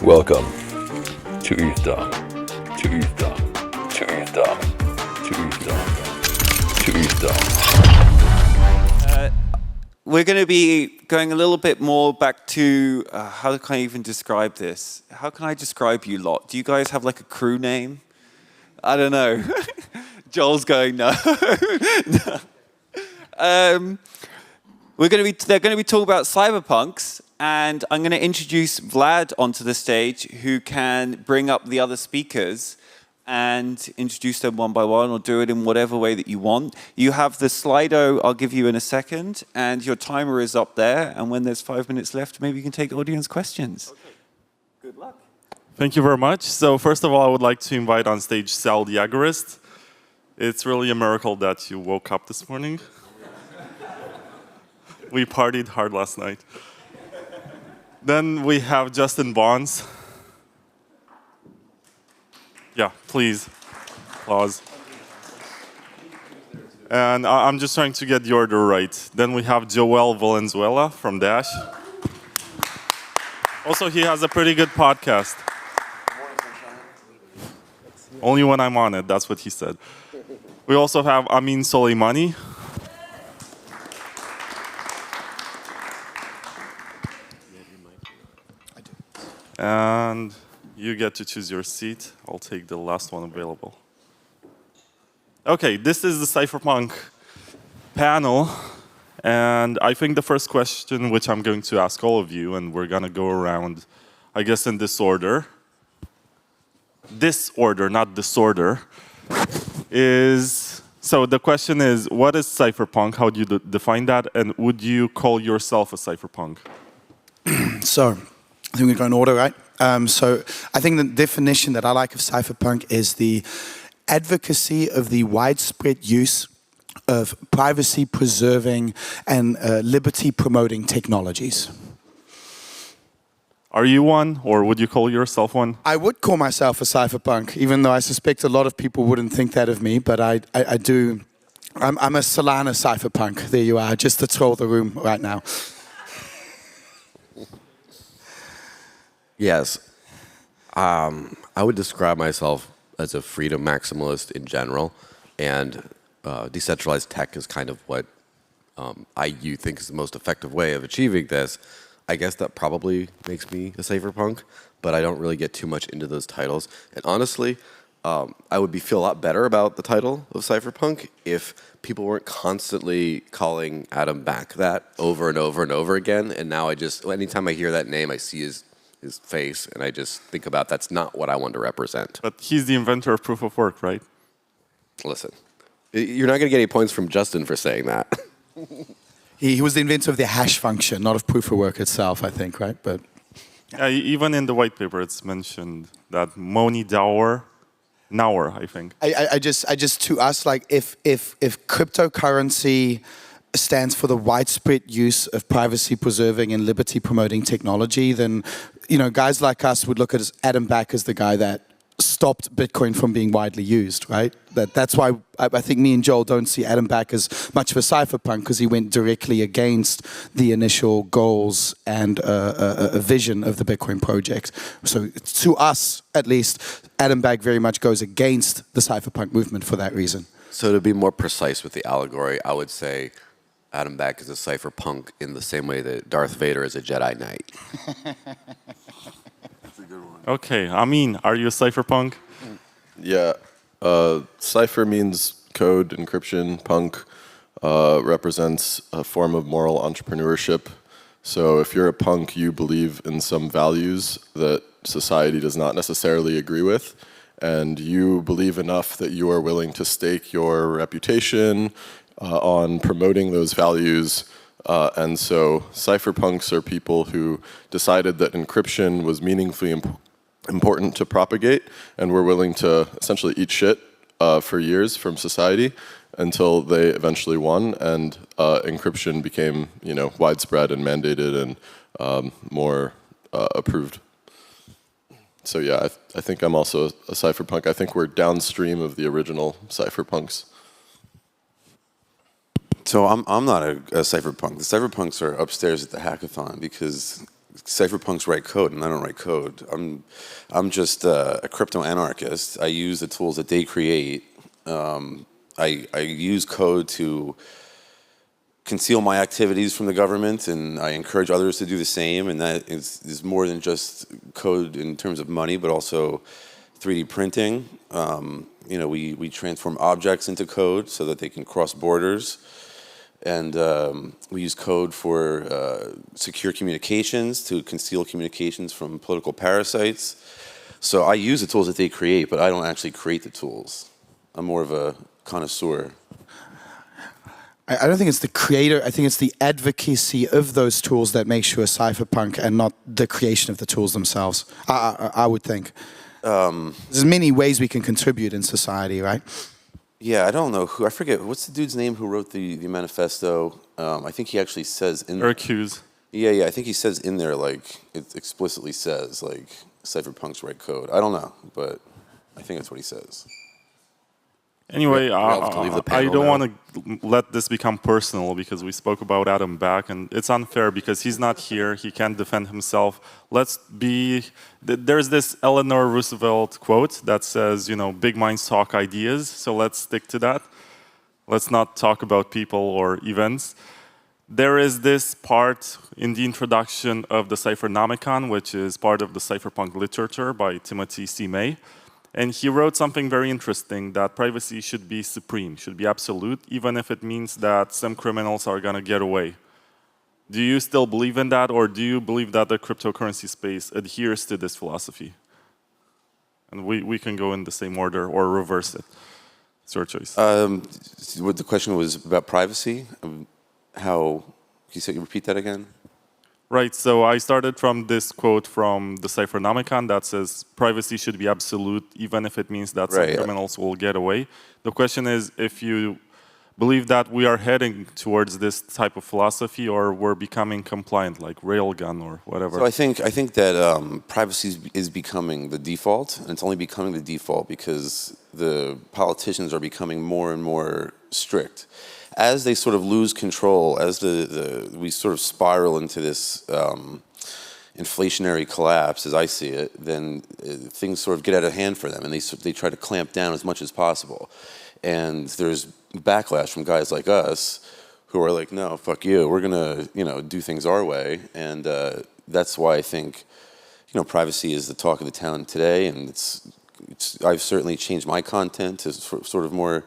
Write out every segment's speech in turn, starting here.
Welcome to ETHDam, to ETHDam, to ETHDam, to ETHDam, to ETHDam. We're going to be going a little bit more back to, how can I even describe this? How can I describe you lot? Do you guys have like a crew name? I don't know. Joel's going, no. No. They're going to be talking about cypherpunks, and I'm going to introduce Vlad onto the stage, who can bring up the other speakers and introduce them one by one, or do it in whatever way that you want. You have the Slido I'll give you in a second, and your timer is up there, and when there's 5 minutes left, maybe you can take audience questions. Okay. Good luck. Thank you very much. So first of all, I would like to invite on stage Sal the Agorist. It's really a miracle that you woke up this morning. We partied hard last night. Then we have Justin Bonds. Yeah, please. Applause. And I'm just trying to get the order right. Then we have Joel Valenzuela from Dash. Also, he has a pretty good podcast. Only when I'm on it, that's what he said. We also have Amin Soleimani. And you get to choose your seat. I'll take the last one available. Okay, this is the Cypherpunk panel. And I think the first question, which I'm going to ask all of you, and we're going to go around, I guess, in this order. This order, not disorder, is... So the question is, what is cypherpunk? How do you define that? And would you call yourself a cypherpunk? So, I think we go in order, right? So I think the definition that I like of cypherpunk is the advocacy of the widespread use of privacy-preserving and liberty-promoting technologies. Are you one, or would you call yourself one? I would call myself a cypherpunk, even though I suspect a lot of people wouldn't think that of me, but I do. I'm a Solana cypherpunk. There you are, just to troll the room right now. Yes. I would describe myself as a freedom maximalist in general, and decentralized tech is kind of what you think is the most effective way of achieving this. I guess that probably makes me a cypherpunk, but I don't really get too much into those titles. And honestly, I would feel a lot better about the title of cypherpunk if people weren't constantly calling Adam Back that over and over and over again. And now anytime I hear that name, I see his face, and I just think about that's not what I want to represent. But he's the inventor of proof of work, right? Listen, you're not going to get any points from Justin for saying that. He was the inventor of the hash function, not of proof of work itself, I think, right? But yeah, even in the white paper, it's mentioned that Moni Nauer, I think. I just to us, like if cryptocurrency stands for the widespread use of privacy-preserving and liberty-promoting technology, then guys like us would look at Adam Back as the guy that stopped Bitcoin from being widely used, right? That's why I think me and Joel don't see Adam Back as much of a cypherpunk, because he went directly against the initial goals and a vision of the Bitcoin project. So to us, at least, Adam Back very much goes against the cypherpunk movement for that reason. So to be more precise with the allegory, I would say Adam Back is a cypherpunk in the same way that Darth Vader is a Jedi Knight. That's a good one. Okay, Amin, are you a cypherpunk? Yeah. Cypher means code, encryption. Punk represents a form of moral entrepreneurship. So if you're a punk, you believe in some values that society does not necessarily agree with, and you believe enough that you are willing to stake your reputation on promoting those values. And so cypherpunks are people who decided that encryption was meaningfully important to propagate, and were willing to essentially eat shit for years from society until they eventually won, and encryption became widespread and mandated and more approved. So yeah, I think I'm also a cypherpunk. I think we're downstream of the original cypherpunks. So I'm not a cypherpunk. The cypherpunks are upstairs at the hackathon because cypherpunks write code, and I don't write code. I'm just a crypto anarchist. I use the tools that they create. I use code to conceal my activities from the government, and I encourage others to do the same. And that is more than just code in terms of money, but also 3D printing. You know, we transform objects into code so that they can cross borders. And we use code for secure communications to conceal communications from political parasites. So I use the tools that they create, but I don't actually create the tools. I'm more of a connoisseur. I don't think it's the creator. I think it's the advocacy of those tools that makes you a cypherpunk, and not the creation of the tools themselves. I would think. There's many ways we can contribute in society, right? Yeah, I don't know who. I forget what's the dude's name who wrote the manifesto. I think he actually says in. Hughes. Yeah. I think he says in there, like, it explicitly says, like, cypherpunks write code. I don't know, but I think that's what he says. Anyway, I don't now. want to let this become personal, because we spoke about Adam back, and it's unfair because he's not here. He can't defend himself. There's this Eleanor Roosevelt quote that says, you know, big minds talk ideas. So let's stick to that. Let's not talk about people or events. There is this part in the introduction of the Cyphernomicon, which is part of the cypherpunk literature by Timothy C. May. And he wrote something very interesting, that privacy should be supreme, should be absolute, even if it means that some criminals are going to get away. Do you still believe in that, or do you believe that the cryptocurrency space adheres to this philosophy? And we can go in the same order or reverse it. It's your choice. What the question was about privacy? How, can you repeat that again? Right, so I started from this quote from the Cyphernomicon that says privacy should be absolute, even if it means that some criminals will get away. The question is if you believe that we are heading towards this type of philosophy, or we're becoming compliant, like Railgun or whatever. So I think that privacy is becoming the default, and it's only becoming the default because the politicians are becoming more and more strict. As they sort of lose control, as we sort of spiral into this inflationary collapse, as I see it, then things sort of get out of hand for them, and they try to clamp down as much as possible. And there's backlash from guys like us who are like, no, fuck you, we're gonna, you know, do things our way. And that's why I think, you know, privacy is the talk of the town today, and I've certainly changed my content to sort of more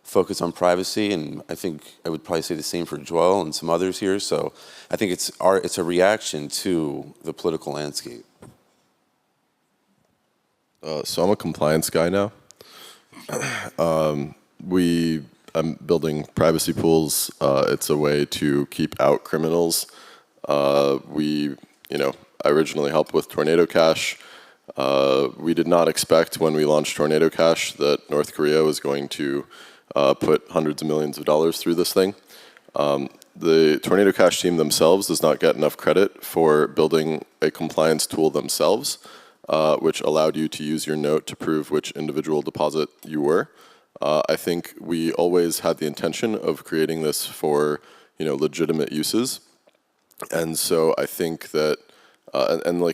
focus on privacy, and I think I would probably say the same for Joel and some others here. So I think it's a reaction to the political landscape. So I'm a compliance guy now. I'm building privacy pools. It's a way to keep out criminals. I originally helped with Tornado Cash. We did not expect when we launched Tornado Cash that North Korea was going to put hundreds of millions of dollars through this thing. The Tornado Cash team themselves does not get enough credit for building a compliance tool themselves, which allowed you to use your note to prove which individual deposit you were. I think we always had the intention of creating this for, you know, legitimate uses. And so I think that,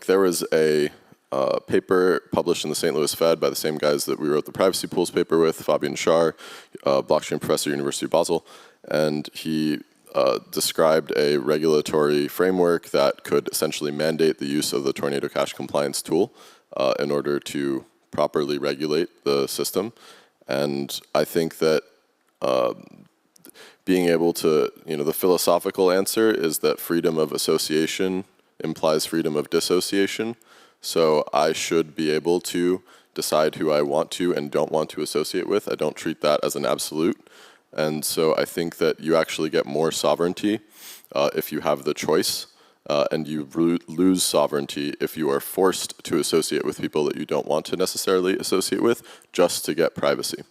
there was a paper published in the St. Louis Fed by the same guys that we wrote the privacy pools paper with, Fabian Schar, blockchain professor, University of Basel, and he described a regulatory framework that could essentially mandate the use of the Tornado Cash compliance tool in order to properly regulate the system. And I think that being able to, the philosophical answer is that freedom of association implies freedom of dissociation. So I should be able to decide who I want to and don't want to associate with. I don't treat that as an absolute. And so I think that you actually get more sovereignty if you have the choice, and you lose sovereignty if you are forced to associate with people that you don't want to necessarily associate with just to get privacy.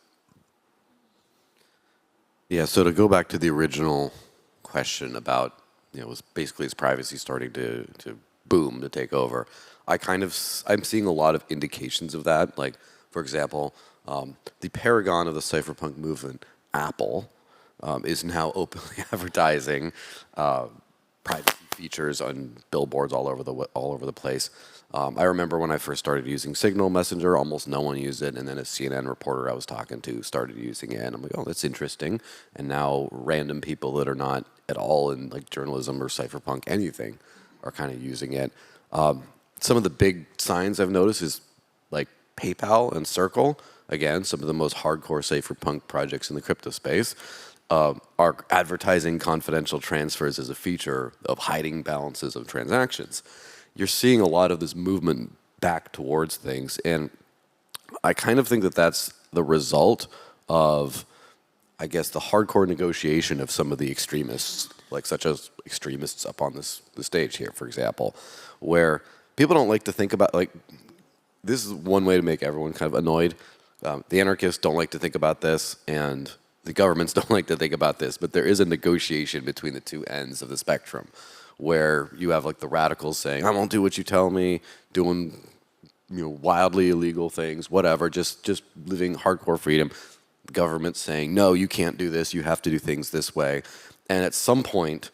Yeah, so to go back to the original question about, was basically is privacy starting to boom, to take over. I'm seeing a lot of indications of that. Like, for example, the paragon of the cypherpunk movement, Apple, is now openly advertising privacy features on billboards all over the place. I remember when I first started using Signal Messenger, almost no one used it, and then a CNN reporter I was talking to started using it, and I'm like, oh, that's interesting. And now random people that are not at all in like journalism or cypherpunk anything are kind of using it. Some of the big signs I've noticed is like PayPal and Circle, again, some of the most hardcore cypherpunk projects in the crypto space, are advertising confidential transfers as a feature of hiding balances of transactions. You're seeing a lot of this movement back towards things, and I kind of think that that's the result of, I guess, the hardcore negotiation of some of the extremists, like such as extremists up on the stage here, for example, where people don't like to think about, like, this is one way to make everyone kind of annoyed. The anarchists don't like to think about this, and the governments don't like to think about this, but there is a negotiation between the two ends of the spectrum, where you have like the radicals saying, I won't do what you tell me, doing wildly illegal things, whatever, just living hardcore freedom. The government saying, no, you can't do this, you have to do things this way. And at some point,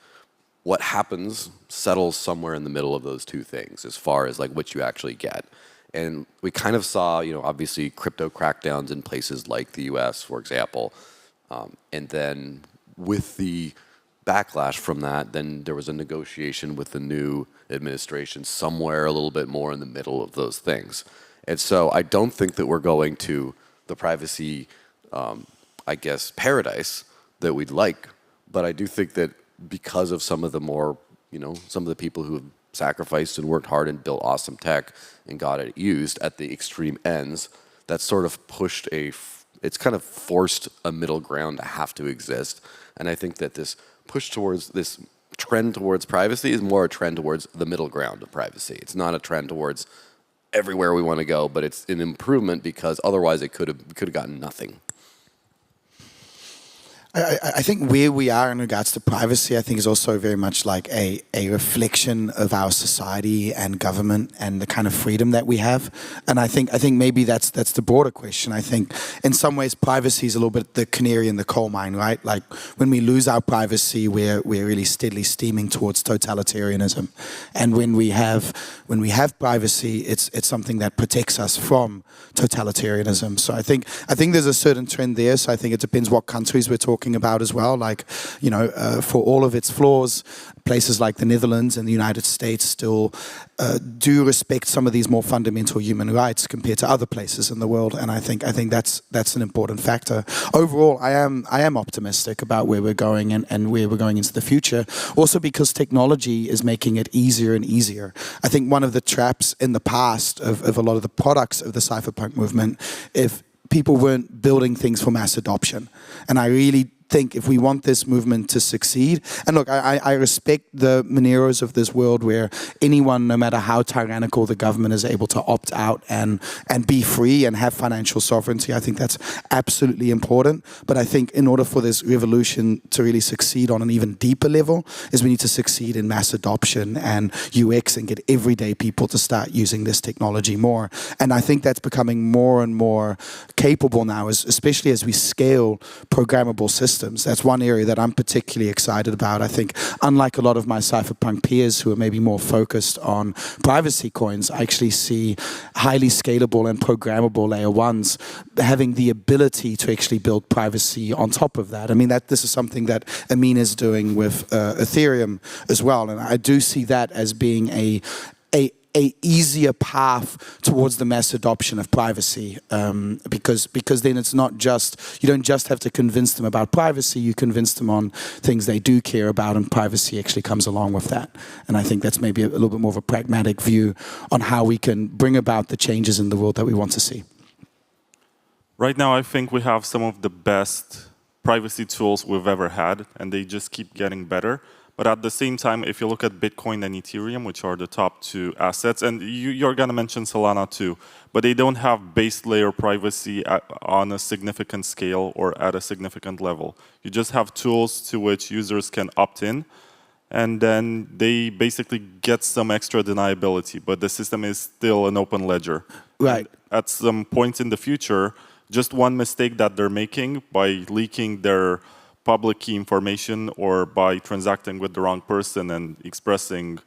what happens settles somewhere in the middle of those two things as far as like what you actually get. And we kind of saw, obviously crypto crackdowns in places like the US, for example. And then with the backlash from that, then there was a negotiation with the new administration somewhere a little bit more in the middle of those things. And so I don't think that we're going to the privacy, I guess, paradise that we'd like. But I do think that because of some of the more, some of the people who have sacrificed and worked hard and built awesome tech and got it used at the extreme ends, that sort of pushed it's kind of forced a middle ground to have to exist. And I think that this push towards this trend towards privacy is more a trend towards the middle ground of privacy. It's not a trend towards everywhere we want to go, but it's an improvement because otherwise it could have gotten nothing. I think where we are in regards to privacy, I think is also very much like a reflection of our society and government and the kind of freedom that we have. And I think maybe that's the broader question. I think in some ways privacy is a little bit the canary in the coal mine, right? Like when we lose our privacy, we're really steadily steaming towards totalitarianism. And when we have privacy, it's something that protects us from totalitarianism. So I think there's a certain trend there. So I think it depends what countries we're talking about as well. Like, for all of its flaws, places like the Netherlands and the United States still do respect some of these more fundamental human rights compared to other places in the world. And I think that's an important factor. Overall, I am optimistic about where we're going and where we're going into the future. Also because technology is making it easier and easier. I think one of the traps in the past of a lot of the products of the cypherpunk movement, if people weren't building things for mass adoption. And I really think if we want this movement to succeed, and look, I respect the Moneros of this world where anyone, no matter how tyrannical the government, is able to opt out and be free and have financial sovereignty. I think that's absolutely important. But I think in order for this revolution to really succeed on an even deeper level, is we need to succeed in mass adoption and UX and get everyday people to start using this technology more. And I think that's becoming more and more capable now, especially as we scale programmable systems. That's one area that I'm particularly excited about. I think, unlike a lot of my cypherpunk peers who are maybe more focused on privacy coins, I actually see highly scalable and programmable layer ones having the ability to actually build privacy on top of that. I mean, this is something that Amin is doing with Ethereum as well, and I do see that as being a easier path towards the mass adoption of privacy, because then it's not just, you don't just have to convince them about privacy, you convince them on things they do care about, and privacy actually comes along with that. And I think that's maybe a little bit more of a pragmatic view on how we can bring about the changes in the world that we want to see. Right now, I think we have some of the best privacy tools we've ever had, and they just keep getting better. But at the same time, if you look at Bitcoin and Ethereum, which are the top two assets, and you're going to mention Solana too, but they don't have base layer privacy on a significant scale or at a significant level. You just have tools to which users can opt in, and then they basically get some extra deniability, but the system is still an open ledger. Right. And at some point in the future, just one mistake that they're making by leaking their public key information or by transacting with the wrong person and expressing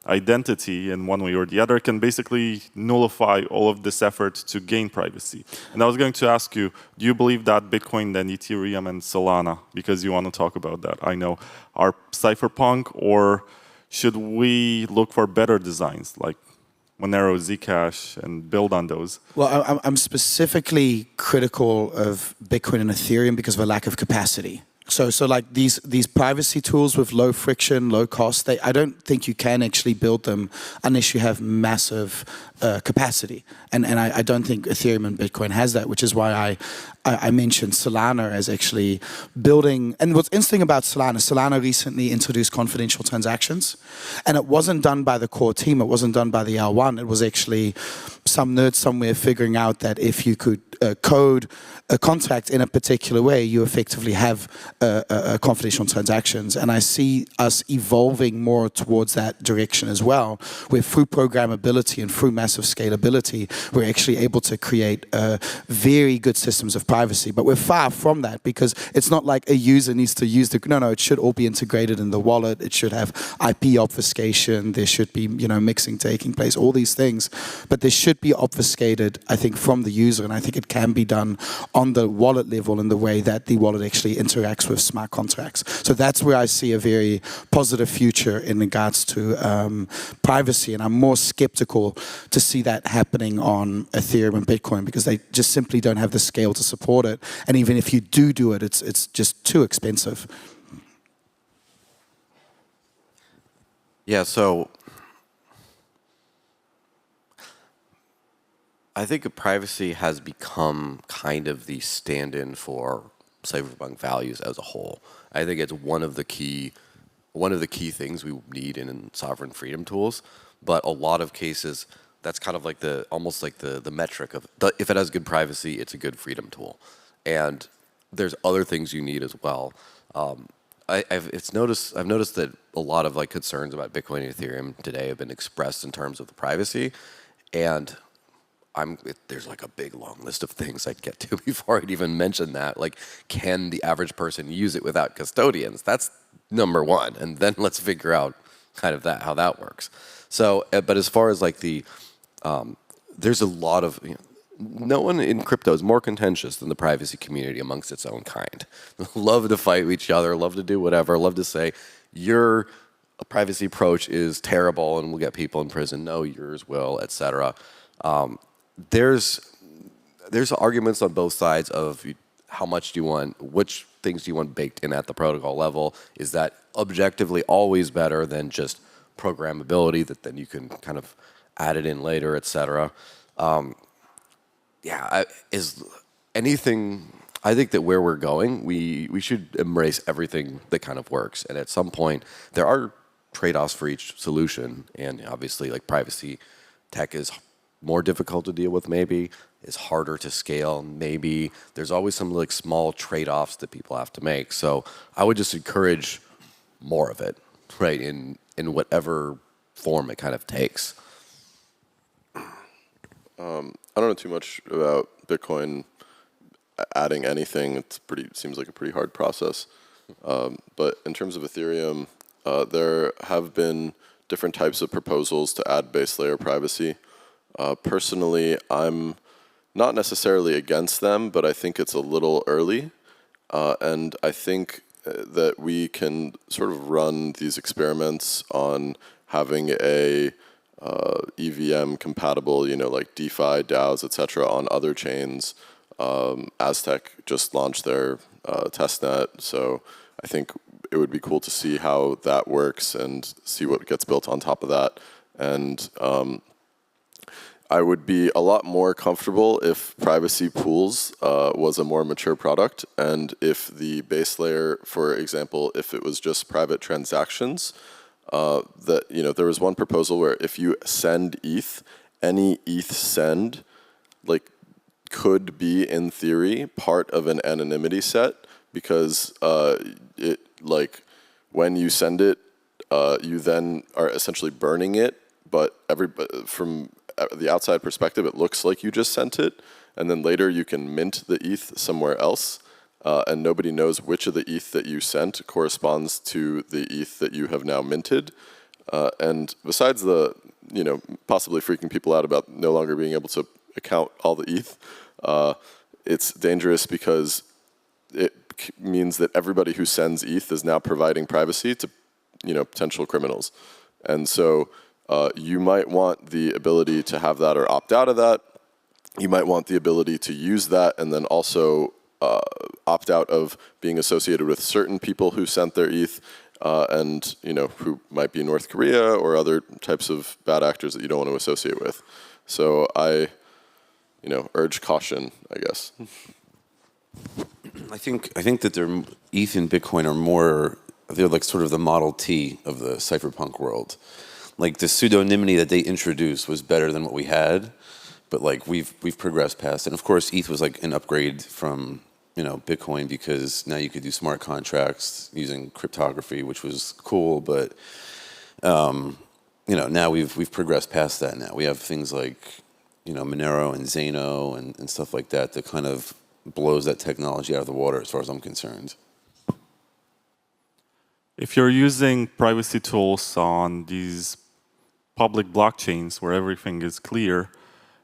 identity in one way or the other can basically nullify all of this effort to gain privacy. And I was going to ask you, do you believe that Bitcoin, then Ethereum and Solana, because you want to talk about that, I know, are cypherpunk, or should we look for better designs like Monero, Zcash, and build on those? Well, I'm specifically critical of Bitcoin and Ethereum because of a lack of capacity. So like these privacy tools with low friction, low cost, I don't think you can actually build them unless you have massive capacity. And I don't think Ethereum and Bitcoin has that, which is why I mentioned Solana as actually building. And what's interesting about Solana recently introduced confidential transactions. And it wasn't done by the core team. It wasn't done by the L1. It was actually some nerd somewhere figuring out that if you could code a contract in a particular way, you effectively have confidential transactions. And I see us evolving more towards that direction as well, where through programmability and through massive scalability, we're actually able to create very good systems of privacy. But we're far from that because it's not like a user needs to use the, no, it should all be integrated in the wallet. It should have IP obfuscation. There should be, mixing taking place, all these things. But there should be obfuscated, I think, from the user. And I think it can be done on the wallet level in the way that the wallet actually interacts with smart contracts. So that's where I see a very positive future in regards to privacy. And I'm more skeptical to see that happening on Ethereum and Bitcoin because they just simply don't have the scale to support it. And even if you do it, it's just too expensive. Yeah, so I think privacy has become kind of the stand-in for cypherpunk values as a whole. I think it's one of the key things we need in sovereign freedom tools. But a lot of cases, that's kind of like almost like the metric of if it has good privacy, it's a good freedom tool. And there's other things you need as well. I've noticed that a lot of concerns about Bitcoin and Ethereum today have been expressed in terms of the privacy, and there's a big long list of things I'd get to before I'd even mention that. Can the average person use it without custodians? That's number one, and then let's figure out kind of how that works. So, but as far as there's a lot of no one in crypto is more contentious than the privacy community amongst its own kind. Love to fight with each other, love to do whatever, love to say your privacy approach is terrible and will get people in prison. No, yours will, etc. There's arguments on both sides of how much do you want, which things do you want baked in at the protocol level. Is that objectively always better than just programmability that then you can kind of add it in later, etc. Is anything, I think that where we're going, we should embrace everything that kind of works. And at some point, there are trade-offs for each solution. And obviously, privacy tech is more difficult to deal with, maybe. It's harder to scale, maybe. There's always some small trade-offs that people have to make. So I would just encourage more of it, right, in whatever form it kind of takes. I don't know too much about Bitcoin adding anything. Seems like a pretty hard process. But in terms of Ethereum, there have been different types of proposals to add base layer privacy. Personally, I'm not necessarily against them, but I think it's a little early. And I think that we can sort of run these experiments on having a EVM compatible, like DeFi, DAOs, etc. on other chains. Aztec just launched their testnet, so I think it would be cool to see how that works and see what gets built on top of that. And I would be a lot more comfortable if privacy pools was a more mature product, and if the base layer, for example, if it was just private transactions. There was one proposal where if you send ETH, any ETH send, could be in theory part of an anonymity set, because when you send it, you then are essentially burning it, but from the outside perspective, it looks like you just sent it, and then later you can mint the ETH somewhere else. and nobody knows which of the ETH that you sent corresponds to the ETH that you have now minted. And besides the, possibly freaking people out about no longer being able to account all the ETH, it's dangerous because it means that everybody who sends ETH is now providing privacy to, potential criminals. And so you might want the ability to have that or opt out of that. You might want the ability to use that and then also opt out of being associated with certain people who sent their ETH and who might be North Korea or other types of bad actors that you don't want to associate with. So I, urge caution, I guess. I think that ETH and Bitcoin are more, they're like sort of the Model T of the cypherpunk world. Like the pseudonymity that they introduced was better than what we had, but like we've progressed past it. And of course, ETH was like an upgrade from Bitcoin because now you could do smart contracts using cryptography, which was cool. But now we've progressed past that. Now we have things like Monero and Zano and stuff like that that kind of blows that technology out of the water, as far as I'm concerned. If you're using privacy tools on these public blockchains where everything is clear,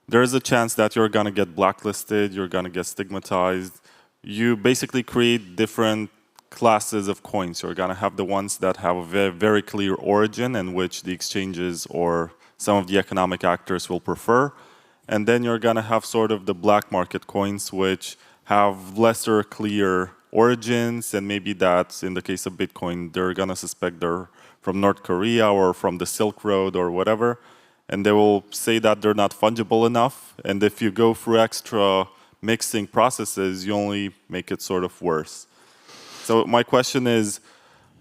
there is a chance that you're going to get blacklisted, you're going to get stigmatized. You basically create different classes of coins. You're going to have the ones that have a very, very clear origin and which the exchanges or some of the economic actors will prefer. And then you're going to have sort of the black market coins, which have lesser clear origins, and maybe that, in the case of Bitcoin, they're going to suspect they're from North Korea or from the Silk Road or whatever, and they will say that they're not fungible enough, and if you go through extra mixing processes, you only make it sort of worse. So my question is,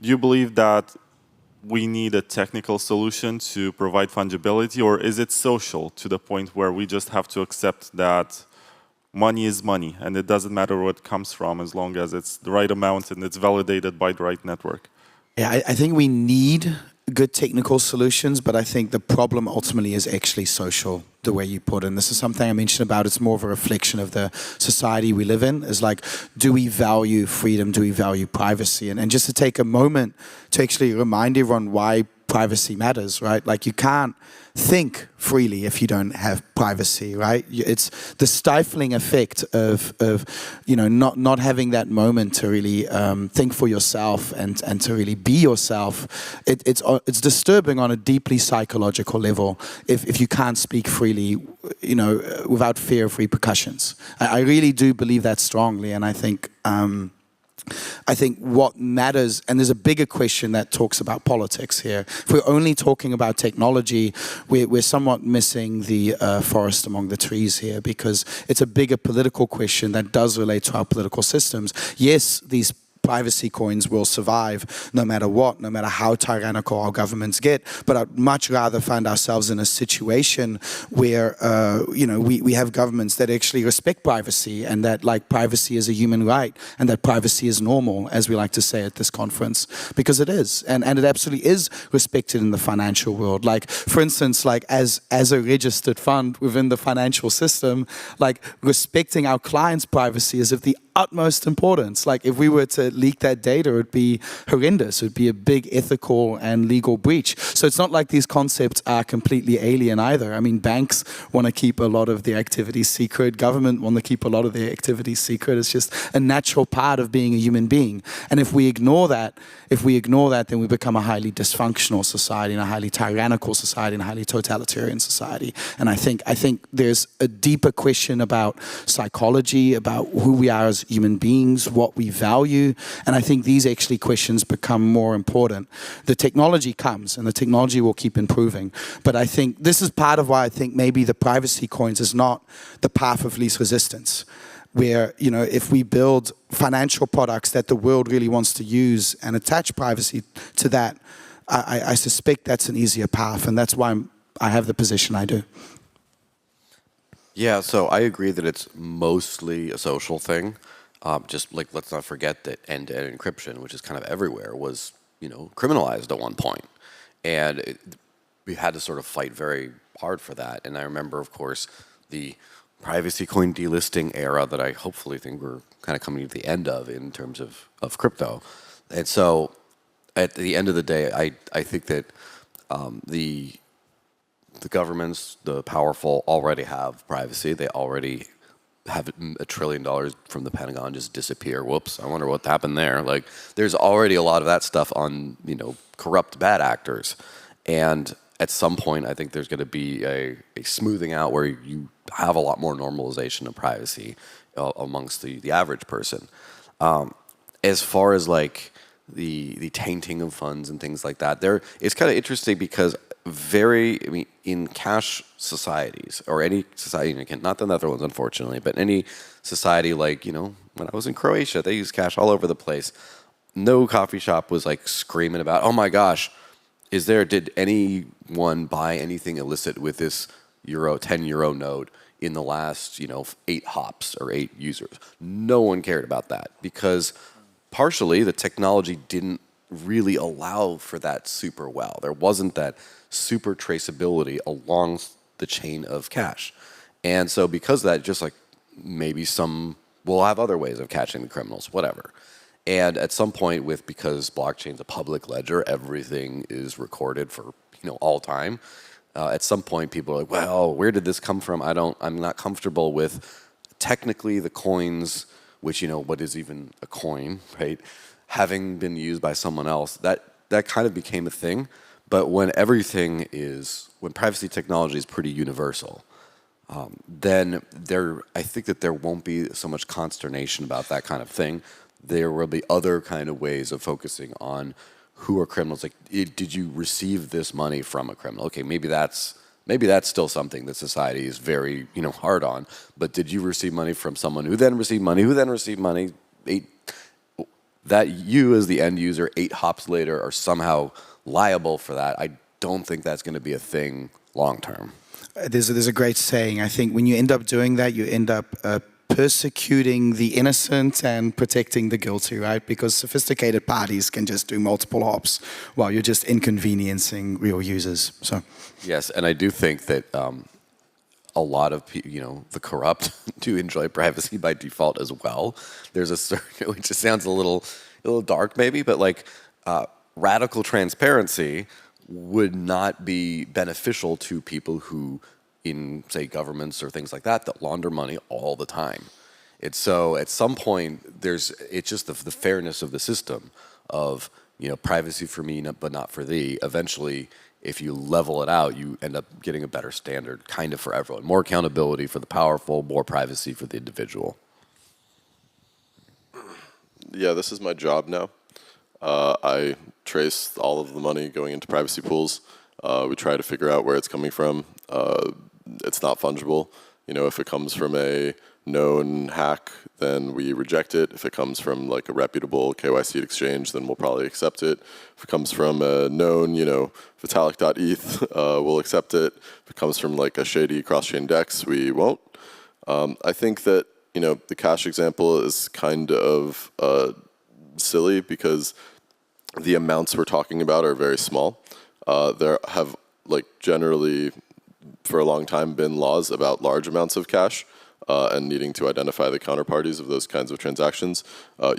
do you believe that we need a technical solution to provide fungibility, or is it social to the point where we just have to accept that money is money, and it doesn't matter where it comes from as long as it's the right amount and it's validated by the right network? Yeah, I think we need good technical solutions, but I think the problem ultimately is actually social, the way you put it. And this is something I mentioned about, it's more of a reflection of the society we live in, is like, do we value freedom? Do we value privacy? And just to take a moment to actually remind everyone why privacy matters, right? Like you can't think freely if you don't have privacy, right? It's the stifling effect of not having that moment to really think for yourself and to really be yourself. It's disturbing on a deeply psychological level if you can't speak freely, without fear of repercussions. I really do believe that strongly, and I think what matters, and there's a bigger question that talks about politics here. If we're only talking about technology, we're somewhat missing the forest among the trees here, because it's a bigger political question that does relate to our political systems. Yes, these privacy coins will survive no matter what, no matter how tyrannical our governments get. But I'd much rather find ourselves in a situation where, we have governments that actually respect privacy, and that privacy is a human right, and that privacy is normal, as we like to say at this conference, because it is. And it absolutely is respected in the financial world. Like, for instance, as a registered fund within the financial system, respecting our clients' privacy is of the utmost importance. Like, if we were to leak that data, it would be horrendous. It would be a big ethical and legal breach. So it's not like these concepts are completely alien either. I mean, banks want to keep a lot of their activities secret. Government want to keep a lot of their activities secret. It's just a natural part of being a human being. And if we ignore that, then we become a highly dysfunctional society, and a highly tyrannical society, and a highly totalitarian society. And I think there's a deeper question about psychology, about who we are as human beings, what we value. And I think these actually questions become more important. The technology comes, and the technology will keep improving. But I think this is part of why I think maybe the privacy coins is not the path of least resistance, where, if we build financial products that the world really wants to use and attach privacy to that, I suspect that's an easier path, and that's why I have the position I do. Yeah, so I agree that it's mostly a social thing. Just let's not forget that end-to-end encryption, which is kind of everywhere, was criminalized at one point, and we had to sort of fight very hard for that. And I remember, of course, the privacy coin delisting era that I hopefully think we're kind of coming to the end of in terms of crypto. And so at the end of the day, I think that the governments, the powerful, already have privacy. They already have $1 trillion from the Pentagon just disappear. Whoops, I wonder what happened there. Like, there's already a lot of that stuff on, corrupt bad actors. And at some point, I think there's going to be a smoothing out where you have a lot more normalization of privacy amongst the average person. As far as like the tainting of funds and things like that, it's kind of interesting because in cash societies, or any society, not the Netherlands, unfortunately, but any society like, when I was in Croatia, they used cash all over the place. No coffee shop was like screaming about, oh my gosh, did anyone buy anything illicit with this 10 euro note in the last, 8 hops or 8 users? No one cared about that because partially the technology didn't really allow for that super well. There wasn't that super traceability along the chain of cash. And so because of that, just like maybe we'll have other ways of catching the criminals, whatever. And at some point because blockchain's a public ledger, everything is recorded for, all time. At some point people are like, well, where did this come from? I'm not comfortable with technically the coins, which, what is even a coin, right? Having been used by someone else, that kind of became a thing. But when privacy technology is pretty universal, then I think that there won't be so much consternation about that kind of thing. There will be other kind of ways of focusing on who are criminals. Like, did you receive this money from a criminal? Okay, maybe that's still something that society is very, hard on. But did you receive money from someone who then received money, that you as the end user 8 hops later are somehow liable for that? I don't think that's going to be a thing long term. There's a great saying. I think when you end up doing that, you end up persecuting the innocent and protecting the guilty, right? Because sophisticated parties can just do multiple hops while you're just inconveniencing real users. So yes, and I do think that a lot of the corrupt do enjoy privacy by default as well. There's a certain, which just sounds a little dark maybe, but like radical transparency would not be beneficial to people who, in say governments or things like that launder money all the time. It's so at some point it's just the fairness of the system of privacy for me but not for thee. Eventually, if you level it out, you end up getting a better standard kind of for everyone. More accountability for the powerful, more privacy for the individual. Yeah, this is my job now. I trace all of the money going into privacy pools. We try to figure out where it's coming from. It's not fungible. If it comes from a known hack, then we reject it. If it comes from like a reputable KYC exchange, then we'll probably accept it. If it comes from a known, Vitalik.eth, we'll accept it. If it comes from like a shady cross-chain DEX, we won't. I think that, the cash example is kind of silly because the amounts we're talking about are very small. There have generally for a long time been laws about large amounts of cash and needing to identify the counterparties of those kinds of transactions.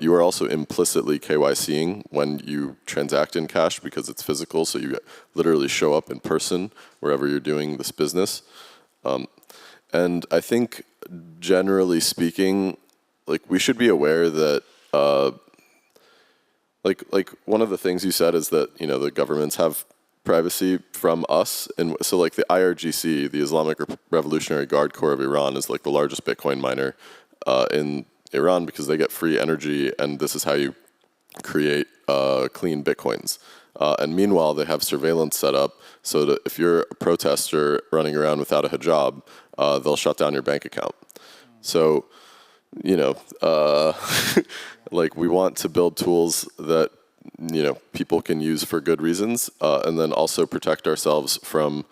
You are also implicitly KYCing when you transact in cash because it's physical, so you literally show up in person wherever you're doing this business. And I think generally speaking, we should be aware that one of the things you said is that the governments have privacy from us, and so the IRGC, the Islamic Revolutionary Guard Corps of Iran, is the largest Bitcoin miner in Iran because they get free energy, and this is how you create clean Bitcoins. And meanwhile, they have surveillance set up so that if you're a protester running around without a hijab, they'll shut down your bank account. So, we want to build tools that people can use for good reasons, and then also protect ourselves from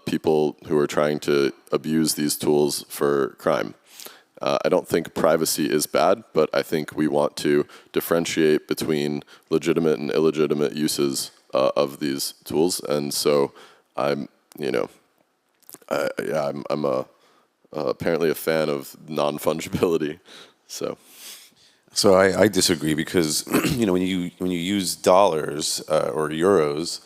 people who are trying to abuse these tools for crime. I don't think privacy is bad, but I think we want to differentiate between legitimate and illegitimate uses of these tools. And so I'm a apparently a fan of non-fungibility. So I disagree because when you use dollars or euros,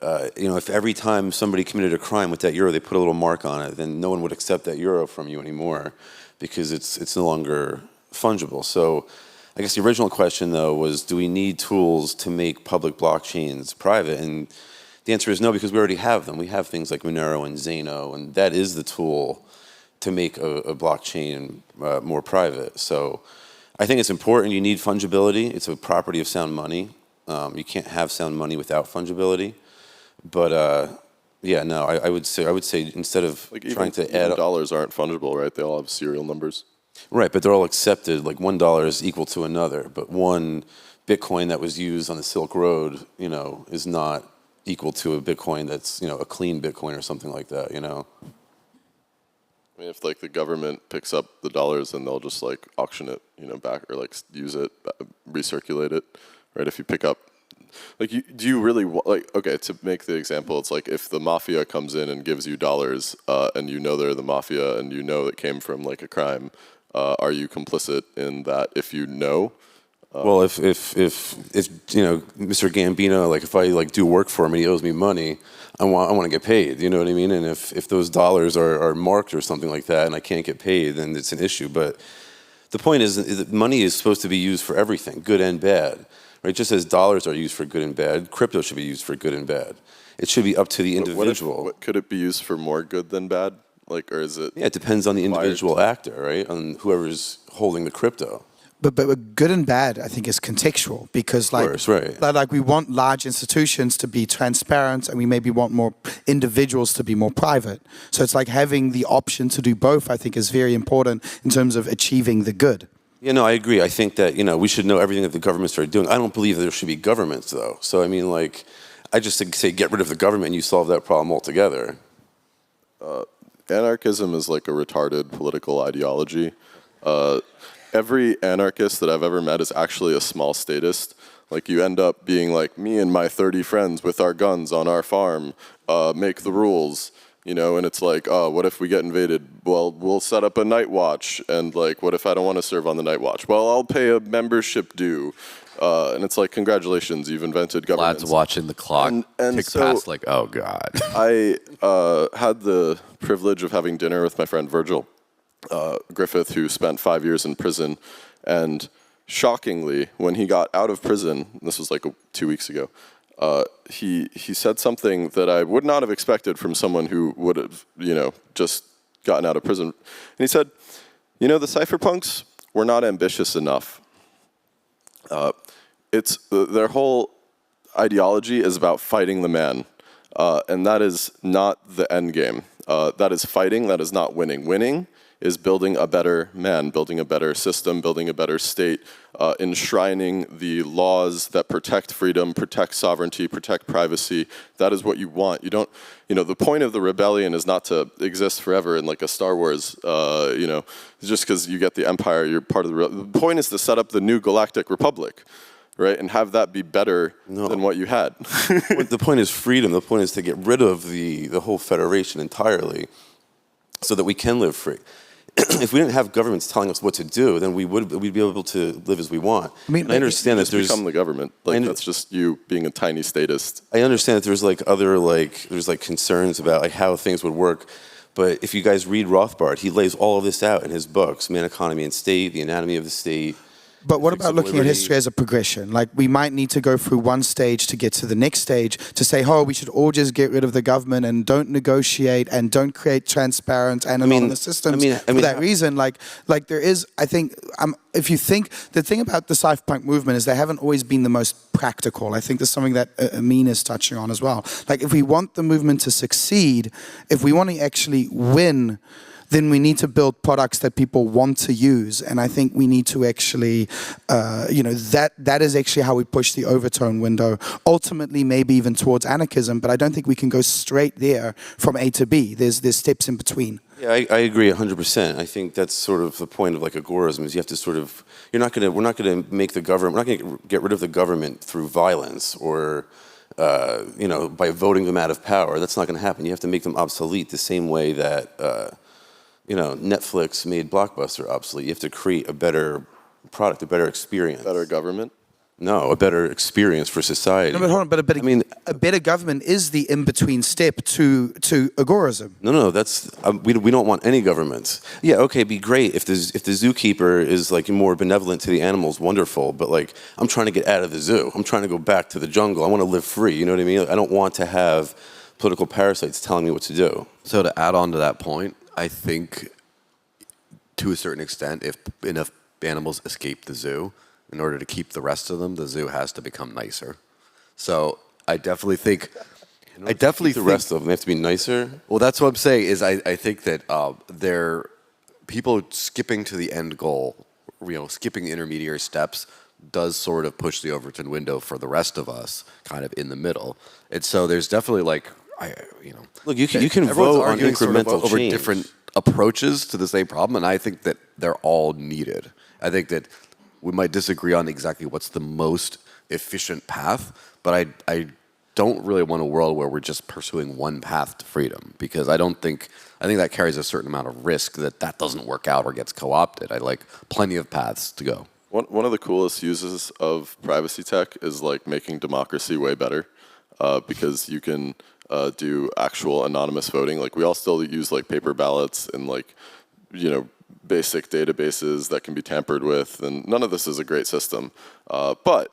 if every time somebody committed a crime with that euro, they put a little mark on it, then no one would accept that euro from you anymore because it's no longer fungible. So I guess the original question, though, was do we need tools to make public blockchains private? And the answer is no, because we already have them. We have things like Monero and Zano, and that is the tool to make a blockchain more private. So I think it's important. You need fungibility. It's a property of sound money. You can't have sound money without fungibility. But yeah, no, I would say instead of like trying to even add up, dollars aren't fungible, right? They all have serial numbers. right, but they're all accepted. Like $1 is equal to another, but one Bitcoin that was used on the Silk Road, is not equal to a Bitcoin that's a clean Bitcoin or something like that. I mean, if like the government picks up the dollars, then they'll just like auction it, back or like use it, recirculate it, right? If you pick up, like, do you really okay? To make the example, it's like if the mafia comes in and gives you dollars, and they're the mafia, and it came from like a crime, are you complicit in that? If you know. Well, if Mr. Gambino, like if I do work for him and he owes me money, I want to get paid. You know what I mean? And if those dollars are marked or something like that, and I can't get paid, then it's an issue. But the point is that money is supposed to be used for everything, good and bad, right? Just as dollars are used for good and bad, crypto should be used for good and bad. It should be up to the individual. What could it be used for more good than bad? Like, or is it? Yeah, it depends on the individual actor, right? On whoever's holding the crypto. But good and bad, I think, is contextual because, like, Of course, right. like we want large institutions to be transparent, and we maybe want more individuals to be more private. So it's like having the option to do both. I think is very important in terms of achieving the good. Yeah, no, I agree. I think that we should know everything that the governments are doing. I don't believe there should be governments, though. So I mean, like, I just say get rid of the government, and you solve that problem altogether. Anarchism is like a retarded political ideology. Every anarchist that I've ever met is actually a small statist. Like, you end up being like, me and my 30 friends with our guns on our farm make the rules, and it's like, oh, what if we get invaded? Well, we'll set up a night watch, and like, what if I don't want to serve on the night watch? Well, I'll pay a membership due. And it's like, congratulations, you've invented government. Lads watching the clock tick past like, oh God. I had the privilege of having dinner with my friend Virgil Griffith, who spent 5 years in prison, and shockingly, when he got out of prison, this was like 2 weeks ago, he said something that I would not have expected from someone who would have, just gotten out of prison. And he said, the cypherpunks were not ambitious enough. It's their whole ideology is about fighting the man, and that is not the end game. That is fighting. That is not winning. Winning is building a better man, building a better system, building a better state, enshrining the laws that protect freedom, protect sovereignty, protect privacy. That is what you want. You don't, the point of the rebellion is not to exist forever in like a Star Wars, just because you get the empire, you're part of the point is to set up the new galactic republic, right? And have that be better than what you had. The point is freedom. The point is to get rid of the whole federation entirely so that we can live free. If we didn't have governments telling us what to do, then we'd be able to live as we want. I mean, I understand that there's become the government. Like, that's just you being a tiny statist. I understand that there's like other there's like concerns about like how things would work, but if you guys read Rothbard, he lays all of this out in his books: Man, Economy, and State, The Anatomy of the State. But what about looking at history as a progression? Like, we might need to go through one stage to get to the next stage to say, oh, we should all just get rid of the government and don't negotiate and don't create transparent and anonymous systems. For that reason, like there is, I think, if you think, the thing about the cypherpunk movement is they haven't always been the most practical. I think there's something that Amin is touching on as well. Like, if we want the movement to succeed, if we want to actually win, then we need to build products that people want to use. And I think we need to actually, that is actually how we push the overtone window, ultimately maybe even towards anarchism, but I don't think we can go straight there from A to B. There's steps in between. Yeah, I agree 100%. I think that's sort of the point of like agorism is you have to sort of, we're not going to make the government, we're not going to get rid of the government through violence or, by voting them out of power. That's not going to happen. You have to make them obsolete the same way that, Netflix made Blockbuster obsolete. You have to create a better product, a better experience. Better government? No, a better experience for society. No, but hold on, a better government is the in-between step to agorism. No, that's we don't want any government. Yeah, okay, it'd be great if the zookeeper is like more benevolent to the animals, wonderful. But like, I'm trying to get out of the zoo. I'm trying to go back to the jungle. I want to live free. You know what I mean? I don't want to have political parasites telling me what to do. So to add on to that point, I think to a certain extent, if enough animals escape the zoo, in order to keep the rest of them, the zoo has to become nicer. So I definitely think... the rest of them have to be nicer? Well, that's what I'm saying, is I think that people skipping to the end goal, skipping the intermediary steps, does sort of push the Overton window for the rest of us, kind of in the middle. And so there's definitely Look, you can everyone's vote on arguing sort of incremental over change. different approaches to the same problem, and I think that they're all needed. I think that we might disagree on exactly what's the most efficient path, but I don't really want a world where we're just pursuing one path to freedom, because I think that carries a certain amount of risk that doesn't work out or gets co-opted. I like plenty of paths to go. One of the coolest uses of privacy tech is like making democracy way better, because you can do actual anonymous voting. Like we all still use like paper ballots and like, basic databases that can be tampered with, and none of this is a great system. But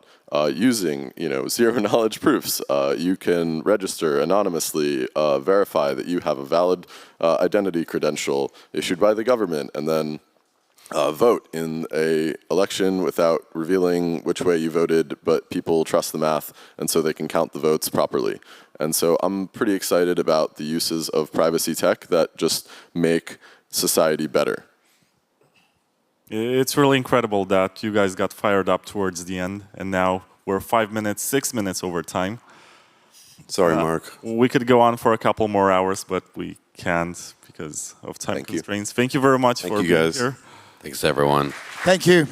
using zero knowledge proofs, you can register anonymously, verify that you have a valid identity credential issued by the government, and then vote in a election without revealing which way you voted, but people trust the math, and so they can count the votes properly. And so I'm pretty excited about the uses of privacy tech that just make society better. It's really incredible that you guys got fired up towards the end, and now we're 6 minutes over time. Sorry, Mark. We could go on for a couple more hours, but we can't because of time constraints. Thank you very much for being here. Thanks, everyone. Thank you.